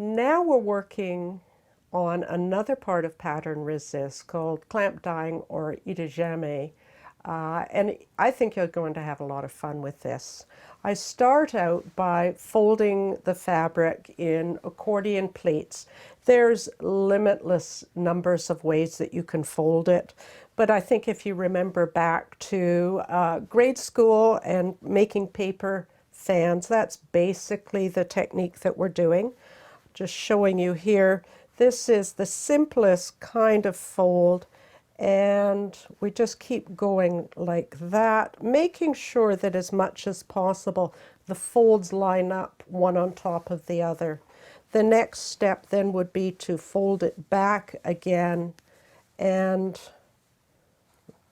Now we're working on another part of pattern resist called clamp dyeing or idejame. And I think you're going to have a lot of fun with this. I start out by folding the fabric in accordion pleats. There's limitless numbers of ways that you can fold it, but I think if you remember back to grade school and making paper fans, that's basically the technique that we're doing. Just showing you here, this is the simplest kind of fold, and we just keep going like that, making sure that as much as possible the folds line up one on top of the other. The next step then would be to fold it back again and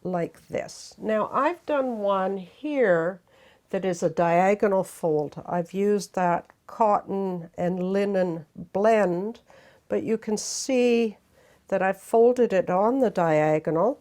like this. Now I've done one here that is a diagonal fold. I've used that cotton and linen blend, but you can see that I've folded it on the diagonal,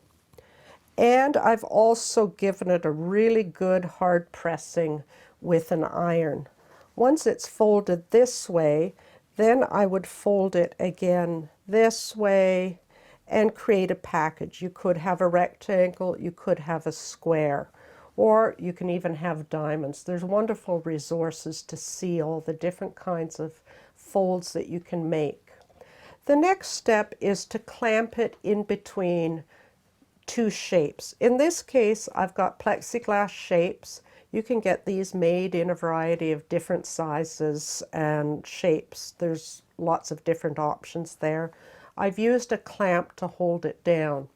and I've also given it a really good hard pressing with an iron. Once it's folded this way, then I would fold it again this way and create a package. You could have a rectangle, you could have a square, or you can even have diamonds. There's wonderful resources to see all the different kinds of folds that you can make. The next step is to clamp it in between two shapes. In this case, I've got plexiglass shapes. You can get these made in a variety of different sizes and shapes. There's lots of different options there. I've used a clamp to hold it down.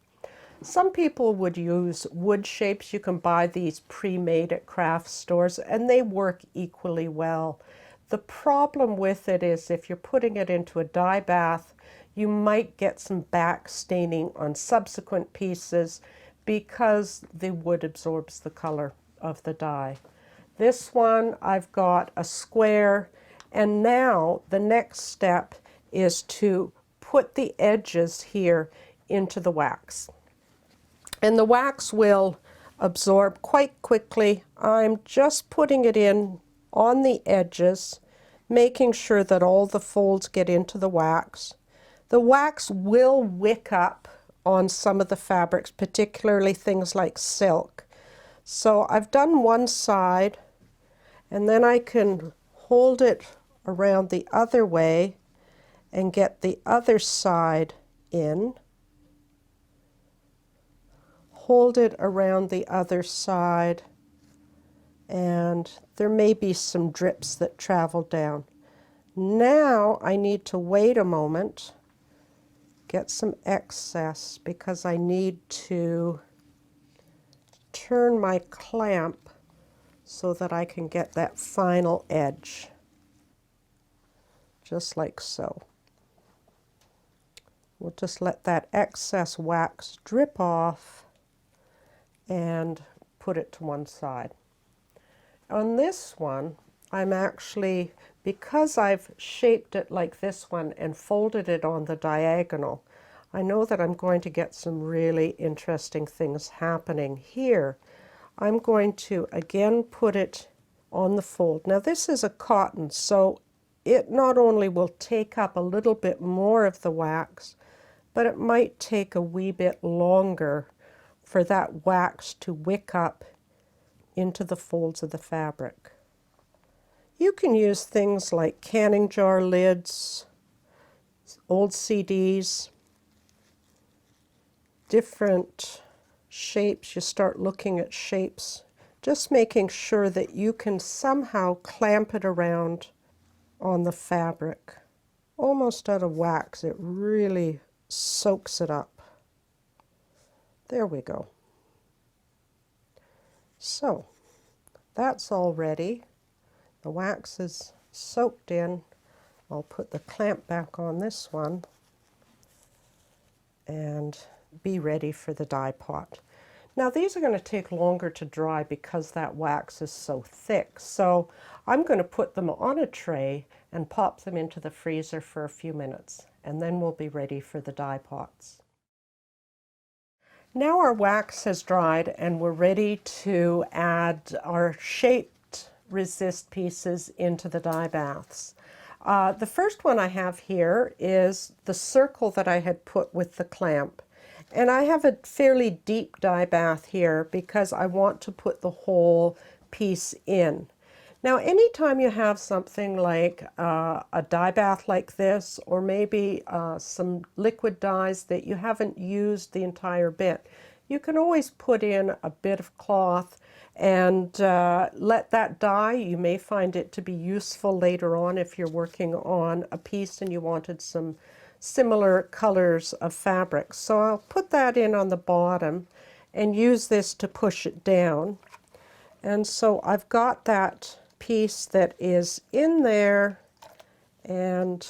Some people would use wood shapes. You can buy these pre-made at craft stores, and they work equally well. The problem with it is if you're putting it into a dye bath, you might get some back staining on subsequent pieces because the wood absorbs the color of the dye. This one, I've got a square, and now the next step is to put the edges here into the wax. And the wax will absorb quite quickly. I'm just putting it in on the edges, making sure that all the folds get into the wax. The wax will wick up on some of the fabrics, particularly things like silk. So I've done one side, and then I can hold it around the other way and get the other side in. Hold it around the other side, and there may be some drips that travel down. Now I need to wait a moment, get some excess, because I need to turn my clamp so that I can get that final edge, just like so. We'll just let that excess wax drip off and put it to one side. On this one, I'm actually, because I've shaped it like this one and folded it on the diagonal, I know that I'm going to get some really interesting things happening here. I'm going to again put it on the fold. Now this is a cotton, so it not only will take up a little bit more of the wax, but it might take a wee bit longer for that wax to wick up into the folds of the fabric. You can use things like canning jar lids, old CDs, different shapes. You start looking at shapes, just making sure that you can somehow clamp it around on the fabric. Almost out of wax, it really soaks it up. There we go. So that's all ready. The wax is soaked in. I'll put the clamp back on this one and be ready for the dye pot. Now these are going to take longer to dry because that wax is so thick. So I'm going to put them on a tray and pop them into the freezer for a few minutes, and then we'll be ready for the dye pots. Now our wax has dried and we're ready to add our shaped resist pieces into the dye baths. The first one I have here is the circle that I had put with the clamp. And I have a fairly deep dye bath here because I want to put the whole piece in. Now, anytime you have something like a dye bath like this, or maybe some liquid dyes that you haven't used the entire bit, you can always put in a bit of cloth and let that dye. You may find it to be useful later on if you're working on a piece and you wanted some similar colors of fabric. So I'll put that in on the bottom and use this to push it down. And so I've got that piece that is in there and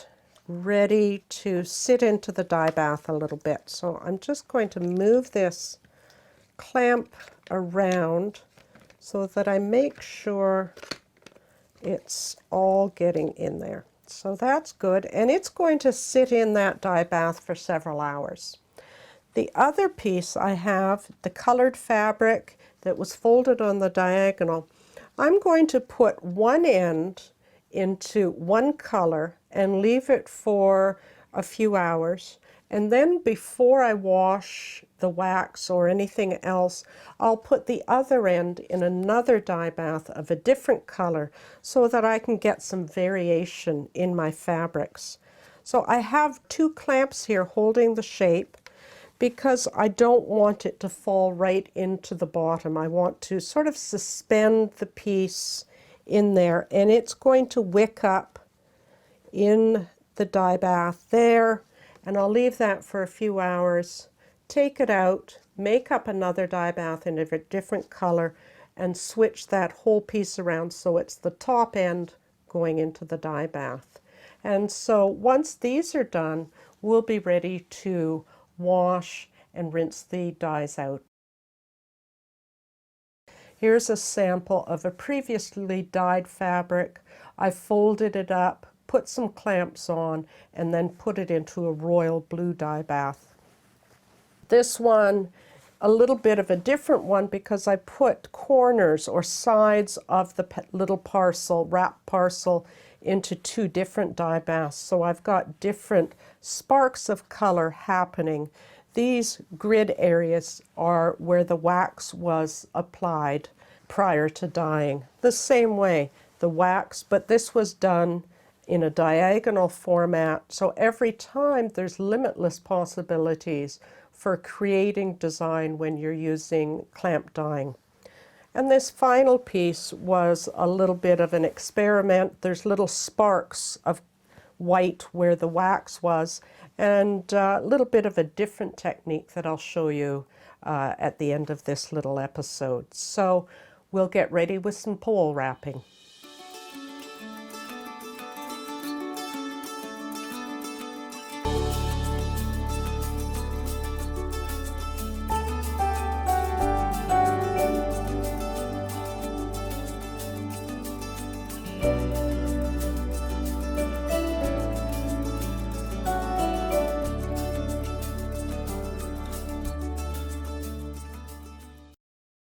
ready to sit into the dye bath a little bit. So I'm just going to move this clamp around so that I make sure it's all getting in there. So that's good, and it's going to sit in that dye bath for several hours. The other piece I have, the colored fabric that was folded on the diagonal, I'm going to put one end into one color and leave it for a few hours. And then before I wash the wax or anything else, I'll put the other end in another dye bath of a different color so that I can get some variation in my fabrics. So I have two clamps here holding the shape because I don't want it to fall right into the bottom. I want to sort of suspend the piece in there, and it's going to wick up in the dye bath there. And I'll leave that for a few hours, take it out, make up another dye bath in a different color, and switch that whole piece around so it's the top end going into the dye bath. And so once these are done, we'll be ready to wash and rinse the dyes out. Here's a sample of a previously dyed fabric. I folded it up, put some clamps on, and then put it into a royal blue dye bath. This one, a little bit of a different one because I put corners or sides of the little parcel, wrap parcel, into two different dye baths. So I've got different sparks of color happening. These grid areas are where the wax was applied prior to dyeing. The same way, the wax, but this was done in a diagonal format, so every time there's limitless possibilities for creating design when you're using clamp dyeing. And this final piece was a little bit of an experiment. There's little sparks of white where the wax was, and a little bit of a different technique that I'll show you at the end of this little episode. So we'll get ready with some pole wrapping.